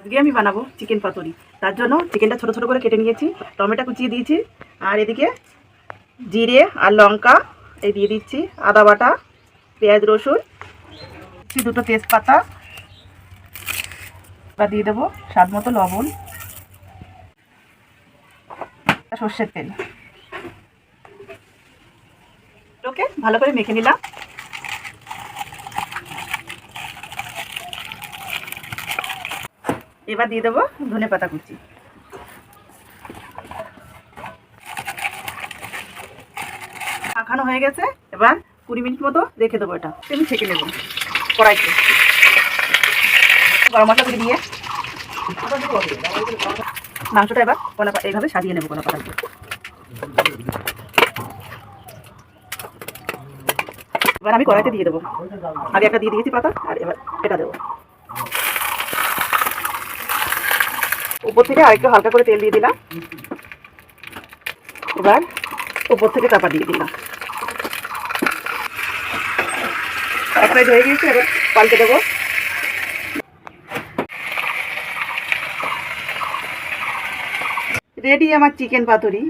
আজকে আমি বানাবো চিকেন পাতুরি। তার জন্য চিকেনটা ছোট ছোট করে কেটে নিয়েছি, টমেটো কুচিয়ে দিয়েছি, আর এদিকে জিরে আর লঙ্কা এই দিয়ে দিচ্ছি, আদা বাটা, পেঁয়াজ রসুন, দুটো তেজপাতা, দিয়ে দেবো স্বাদ মতো লবণ, সর্ষের তেল। ওকে ভালো করে মেখে নিলাম। এবার দিয়ে দেবো ধনেপাতা কুচি। মাখানো হয়ে গেছে, এবার 20 মিনিট মতো রেখে দেবো। এটা আমি ছেঁকে নেব কড়াইতে। গরম মশলা করে দিয়ে মাংসটা এবার কলা এইভাবে সাজিয়ে নেবো কলা পাতা দিয়ে। এবার আমি কড়াইতে দিয়ে দেবো। আগে একটা দিয়ে দিয়েছি পাতা, আর এবার এটা দেবো। উপর থেকে আরেকটু হালকা করে তেল দিয়ে দিলাম। এবার উপর থেকে চাপা দিয়ে দিলাম। এক সাইড হয়ে গিয়েছে, এবার পাল্টে দেবো। রেডি আমার চিকেন পাতুরি।